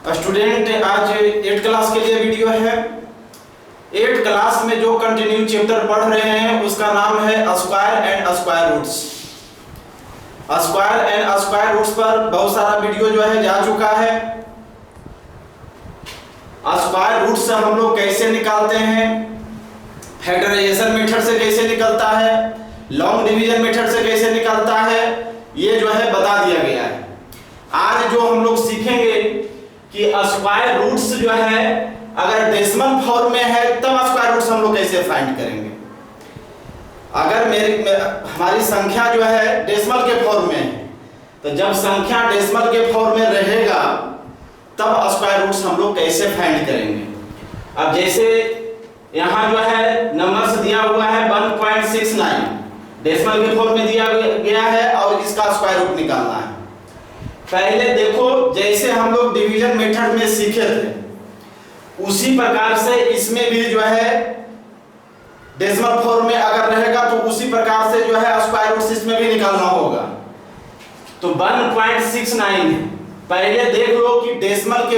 Student, आज 8th class के लिए वीडियो है। 8th क्लास में जो कंटिन्यू चैप्टर पढ़ रहे हैं उसका नाम है square and square roots. Square and square roots पर बहुत सारा वीडियो जो है जा चुका है। स्क्वायर रूट्स हम लोग कैसे निकालते हैं, फैक्टराइजेशन मेथड से कैसे निकलता है, लॉन्ग डिवीजन मेथड से कैसे निकलता है, ये जो है बता दिया गया है। आज जो हम लोग सीखेंगे कि स्क्वायर रूट्स जो है अगर डेसिमल फॉर्म में है तब स्क्वायर रूट्स हम लोग कैसे फाइंड करेंगे। अगर हमारी संख्या जो है डेसिमल के फॉर्म में है तो जब संख्या डेसिमल के फॉर्म में रहेगा तब स्क्वायर रूट्स हम लोग कैसे फाइंड करेंगे। अब जैसे यहाँ जो है नंबर्स दिया हुआ है 1.69 डेसिमल के फॉर्म में दिया गया है और इसका स्क्वायर रूट निकालना है। पहले देखो, जैसे हम लोग डिवीजन मेथड में सीखे थे उसी प्रकार से इसमें भी जो है डेसिमल फॉर्म में अगर रहेगा तो उसी प्रकार से जो है स्क्वायर रूट्स इसमें भी निकालना होगा। तो 1.69 पहले देख लो कि डेसिमल के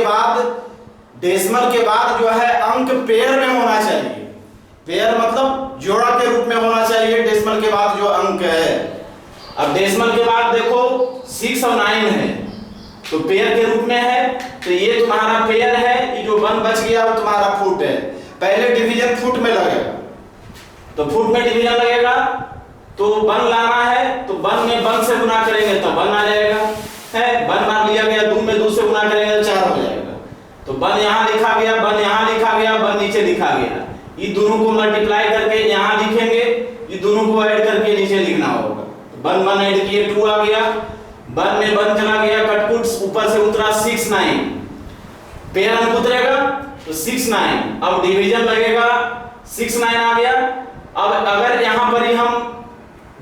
बाद जो है अंक पेयर में होना चाहिए। पेयर मतलब जोड़ा के रूप में होना चाहिए डेसिमल के बाद जो अंक है। अब डेसिमल के बाद देखो 6 और 9 है तो पेयर के रूप में है, तो ये तुम्हारा पेयर है, ये जो 1 बच गया वो तुम्हारा फुट है। पहले डिवीजन फुट में लगेगा, तो फुट में डिवीजन लगेगा तो 1 लाना है तो 1 में 1 से गुना करेंगे तो 1 आ जाएगा है। 1 बार लिया गया, 2 में 2 से गुना करेंगे तो 4 हो जाएगा। तो 1 यहाँ लिखा गया, 1 यहाँ लिखा गया, 1 नीचे लिखा गया। ये दोनों को मल्टीप्लाई करके यहाँ लिखेंगे, ये दोनों को ऐड करके नीचे लिखना होगा। तो 1 1 ऐड किए 2 आ गया, 1 में 1 चला गया, कटपुट ऊपर से उतरा 6 9 पेयर अंक उतरेगा तो 6 9। अब डिवीजन लगेगा 6 9 आ गया। अब अगर यहाँ पर ही हम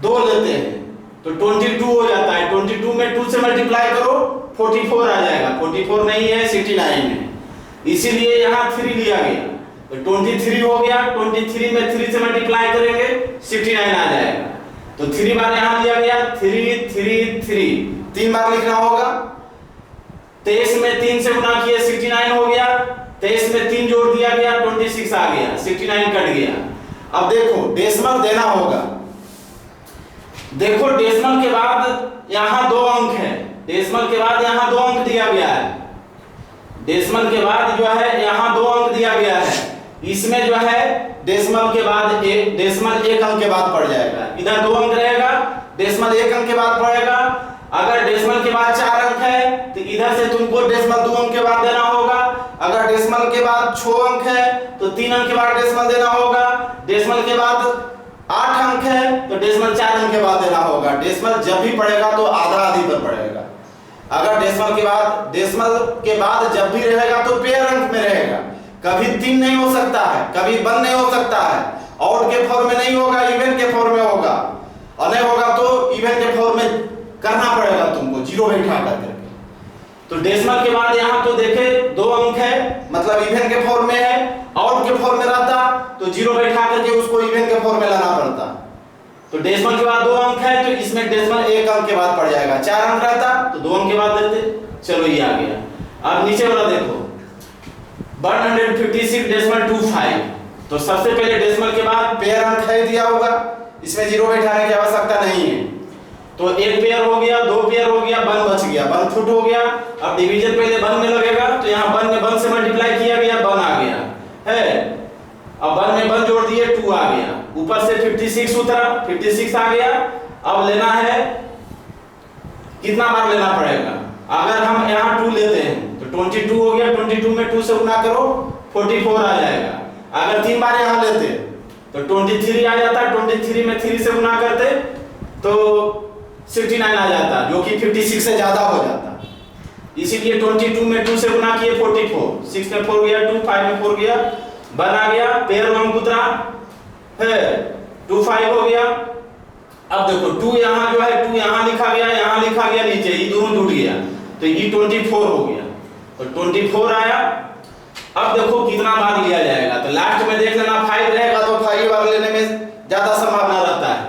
2 लेते हैं तो 22 हो जाता है। 22 में 2 से मल्टीप्लाई करो 44 आ जाएगा। 44 नहीं है 69 है, इसीलिए यहाँ 3 लिया गया तो 23 हो गया। 23 में 3 से मल्टीप्लाई करेंगे 69 आ जाएगा। तो 3 बार यहाँ लिया गया 3 3 3 3 बार लिखना होगा। 23 में 3 से गुना किए 69 हो गया। 23 में 3 जोड़ दिया गया 26 आ गया, 69 कट गया। अब देखो डेसिमल देना होगा। देखो डेसिमल के बाद यहाँ 2 अंक है, डेसिमल के बाद यहाँ 2 अंक दिया गया है। डेसिमल के बाद जो है यहाँ 2 अंक दिया गया है। इसमें जो है डेसिमल के बाद डेसिमल 1 अंक के बाद पड़ जाएगा। इधर 2 अंक रहेगा, डेसिमल 1 अंक के बाद पड़ेगा। अगर डेसिमल के बाद 4 अंक है तो इधर से तुमको डेसिमल 2 अंक के बाद देना होगा। अगर डेसिमल के बाद 6 अंक है तो 3 अंक के बाद डेसिमल देना होगा। डेसिमल के बाद 8 अंक है तो डेसिमल 4 अंक के बाद देना होगा। डेसिमल जब भी पड़ेगा तो आधा आधी पर पड़ेगा। अगर डेसिमल के बाद जब भी रहेगा तो पेयर अंक में रहेगा। कभी 3 नहीं हो सकता है, कभी 1 नहीं हो सकता है, ऑड के फॉर्म में नहीं होगा, इवन के फॉर्म में होगा। और नहीं होगा तो इवन के फॉर्म में करना पड़ेगा तुमको, 0 बैठा करके। तो डेसिमल के बाद यहाँ तो देखे 2 अंक है मतलब इवन के फॉर्म में है, ऑड के फॉर्म में रहता तो 0 बैठा करके उसको इवन के फॉर्म में लाना पड़ता। तो डेसिमल के बाद 2 अंक है तो इसमें डेसिमल 1 अंक के बाद पड़ जाएगा। 4 अंक रहता तो 2 अंक के बाद देते। चलो ये आ गया। अब नीचे वाला देखो 156.25। तो सबसे पहले डेसिमल के बाद पेयर अंक है दिया होगा, इसमें 0 बैठाने की आवश्यकता नहीं है। तो 1 पेयर हो गया, 2 पेयर हो गया, 1 बच गया, 1 फुट हो गया। अब डिवीजन पहले 1 में लगेगा तो यहाँ 1 में 1 से मल्टीप्लाई किया गया, 1 आ गया है। अब 1 में 1 जोड़ दिए 2 आ गया, ऊपर से 56 उतरा, 56 आ गया। अब लेना है, कितना बार लेना पड़ेगा। अगर हम यहाँ 2 लेते हैं तो 22 हो गया, 22 में 2 से गुना करो 44 आ जाएगा। अगर 3 बार यहाँ लेते तो 23 आ जाता, 23 में 3 से गुना करते तो 69 आ जाता, जो कि 56 से ज्यादा हो जाता। इसीलिए 22 में 2 से गुना किए 44, 6 में 4 गया 2, 5 में 4 गया, 1 आ गया, पेयर अंक उतरा है 2 5 हो गया। अब देखो 2 यहाँ जो है 2 यहाँ लिखा गया, यहाँ लिखा गया नीचे, ये दोनों जुड़ गया तो ये 24 हो गया। तो 24 आया। अब देखो कितना बार लिया जाएगा, तो लास्ट में देख लेना 5 रहेगा तो 5 बार लेने में ज्यादा संभावना रहता है,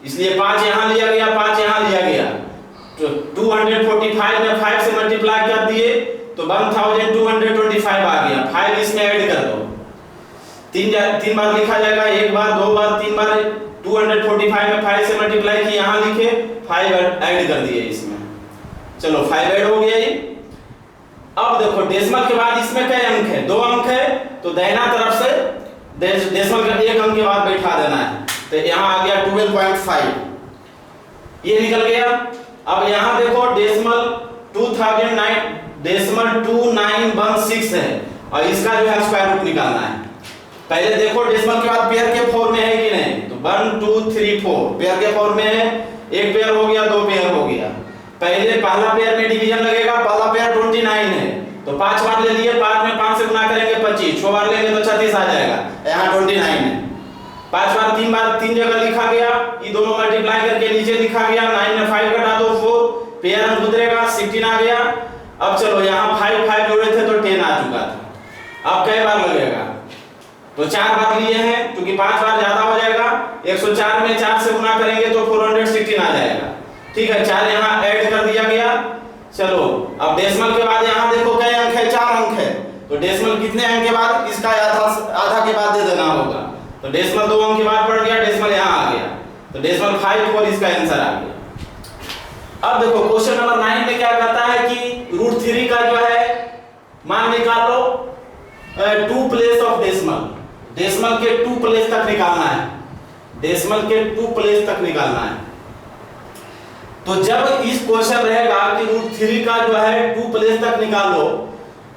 इसलिए 5 यहाँ लिया गया, 5 यहाँ लिया गया। तो 245 में 5 से मल्टीप्लाई कर दिए तो 1225 आ गया। 5 इसमें ऐड कर दो, तीन बार लिखा जाएगा, एक बार, दो बार, तीन बार। 245 में 5 से मल्टीप्लाई की, यहाँ लिखे 5 ऐड कर दिए इसमें। चलो 5 ऐड हो गया ये। अब देखो डेसिमल के बाद इसमें कई अंक है? 2 अंक है, तो दाहिना तरफ से डेसिमल का 1 अंक के बाद बैठा देना है। तो यहाँ आ गया 12.5, ये निकल गया। अब यहाँ देखो डेसिमल 2916 है और इसका जो है स्क्वायर रूट निकालना है। पहले देखो डेसिमल के बाद पेयर के फॉर्म में है कि नहीं, तो 1 2 3 4 पेयर के फॉर्म में है। एक पेयर हो गया, 2 पेयर हो गया। पहले पहला पेयर में डिवीजन लगेगा, पहला पेयर 29 है, तो 5 बार ले लिए, 5 में 5 से गुना करेंगे 25, 6 बार लेंगे तो 36 आ जाएगा। यहाँ 29 है, 5 बार 3 बार 3 जगह लिखा गया, ये दोनों मल्टीप्लाई करके नीचे लिखा गया। 9 में 5 घटा दो 4, पेयर अंक उतरेगा, 16 आ गया। अब चलो यहाँ 5 जोड़े थे तो 10 आ चुका था। अब कई बार लगेगा, तो 4 बार लिए हैं, क्योंकि 5 बार ज्यादा हो जाएगा। 104 में 4 से गुना करेंगे तो 416 आ जाएगा। ठीक है, 4 यहाँ ऐड कर दिया गया। चलो अब डेसिमल के बाद यहाँ देखो कई अंक है, 4 अंक है, तो डेसिमल कितने अंक के बाद, इसका आधा के बाद दे देना होगा। तो डेसिमल 2 अंक के बाद पड़ गया, डेसिमल यहाँ आ गया, तो डेसिमल 5 और इसका आंसर आ गया। अब देखो क्वेश्चन नंबर 9 में क्या कहता है कि √3 का जो है मान निकालो 2 प्लेस ऑफ डेसिमल। डेसिमल के 2 प्लेस तक निकालना है, डेसिमल के 2 प्लेस तक निकालना है। तो जब इस क्वेश्चन रहेगा कि √3 का जो है 2 प्लेस तक निकालो,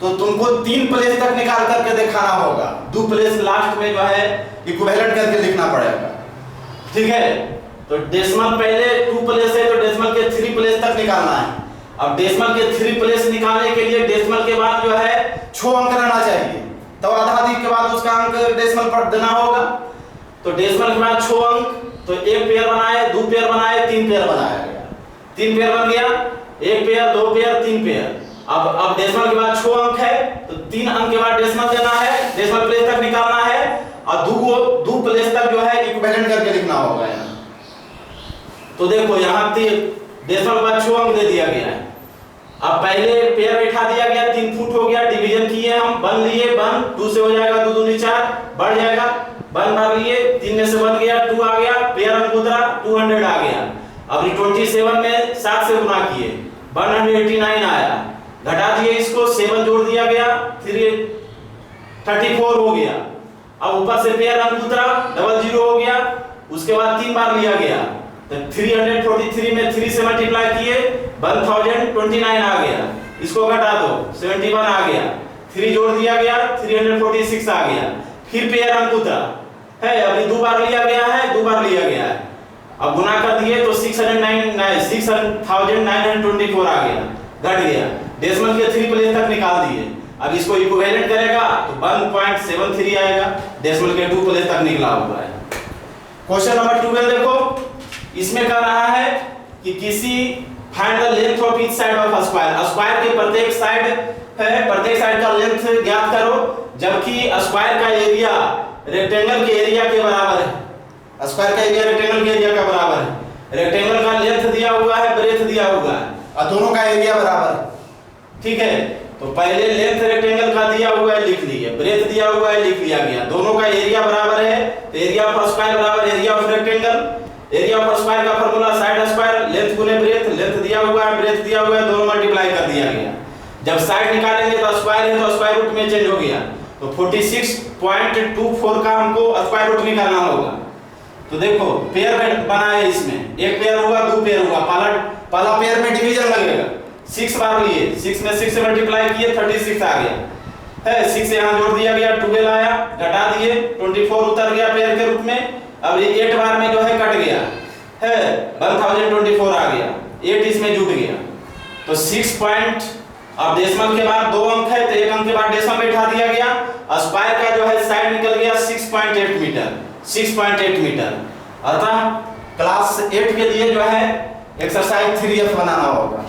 तो तुमको 3 प्लेस तक निकाल करके दिखाना होगा। 2 प्लेस लास्ट में जो है इक्विवेलेंट करके लिखना पड़ेगा। ठीक है, तो डेसिमल पहले 2 प्लेस है, तो डेसिमल के 3 प्लेस तक निकालना है। अब डेसिमल के 3 प्लेस निकालने के लिए डेसिमल के बाद जो है 6 अंक रहना चाहिए, तो आधा के बाद उसका अंक डेसिमल पर देना होगा। तो डेसिमल के बाद 6 अंक, तो 1 पेयर बनाए, 2 पेयर बनाए, 3 पेयर बनाया गया। 3 पेयर बन गया, 1 पेयर, 2 पेयर, 3 पेयर। अब डेसिमल के बाद 6 अंक है, तो 3 अंक के बाद डेसिमल देना है, डेसिमल प्लेस तक निकालना है, और 2 प्लेस तक जो है इक्विवेलेंट करके लिखना होगा यहाँ। तो देखो यहाँ डेसिमल के बाद 6 अंक दे दिया गया है। अब पहले पेयर बैठा दिया गया, 3 फुट हो गया, डिवीजन किए हम, 1 लिए, 1 2 से हो जाएगा, 2 दूनी 4 बढ़ जाएगा, 1 बार लिए, 3 में से 1 गया, 2 आ गया, पेयर अंक उतरा, 200 आ गया। अब 27 में 7 से गुना किए, 189 आया, घटा दिए इसको, 7 जोड़ दिया गया, 34 हो गया। अब ऊपर से पेयर अंक उतरा, 00 हो गया, उसके बाद 3 बार लिया गया, तो 343 में 3 से मल्टीप्लाई किए, 1029 आ गया, इसको घटा दो, 71 आ गया, 3 जोड़ दिया गया, 346 आ गया, फिर पेयर अंक उतरा है, अभी 2 बार लिया गया है, 2 बार लिया गया है। अब गुना कर दिए तो 6924 आ गया, घट गया। डेसिमल के 3 प्लेस तक निकाल दिए, अब इसको इक्विवेलेंट करेगा तो 1.73 आएगा। डेसिमल के 2 प्लेस तक निकला हुआ है। क्वेश्चन नंबर 12 देखो, इसमें कह रहा है कि किसी find the length of each side of square. Square के प्रत्येक साइड है, प्रत्येक साइड का लेंथ ज्ञात करो, जबकि स्क्वायर का एरिया रेक्टेंगल के एरिया के बराबर है। स्क्वायर का एरिया रेक्टेंगल के एरिया का बराबर है। रेक्टेंगल का लेंथ दिया हुआ है, ब्रेथ दिया हुआ है, और दोनों का एरिया बराबर है। ठीक है, तो पहले लेंथ रेक्टेंगल का दिया हुआ है, लिख लिए, ब्रेथ दिया हुआ है, लिख लिया गया, दोनों का एरिया बराबर है, तो एरिया ऑफ स्क्वायर बराबर area of rectangle. Area of square का फार्मूला साइड स्क्वायर, लेंथ गुने ब्रेथ, लेंथ दिया हुआ है, ब्रेथ दिया हुआ है, दोनों मल्टीप्लाई कर दिया गया। जब साइड निकालेंगे तो स्क्वायर है, तो स्क्वायर रूट में चेंज हो गया, तो 46.24 का हमको स्क्वायर रूट निकालना होगा। तो देखो पेयर बनाए, इसमें 1 पेयर हुआ, 2 पेयर हुआ, पहला पेयर में डिवीजन लगेगा, 6 बार लिए, 6 में 6 से मल्टीप्लाई किए, 36 आ गया है, 6 से यहाँ जोड़ दिया गया, 12 आया, घटा दिए, 24 उतर गया पेयर के रूप में। अब ये 8 बार में जो है कट गया है, 1024 आ गया, 8 इसमें जुट गया, तो 6 पॉइंट। अब डेसिमल के बाद 2 अंक है, तो 1 अंक के बाद डेसिमल बैठा दिया गया। स्क्वायर का जो है साइड निकल गया 6.8 मीटर, 6.8 मीटर। अतः क्लास 8 के लिए जो है एक्सरसाइज 3F बनाना होगा।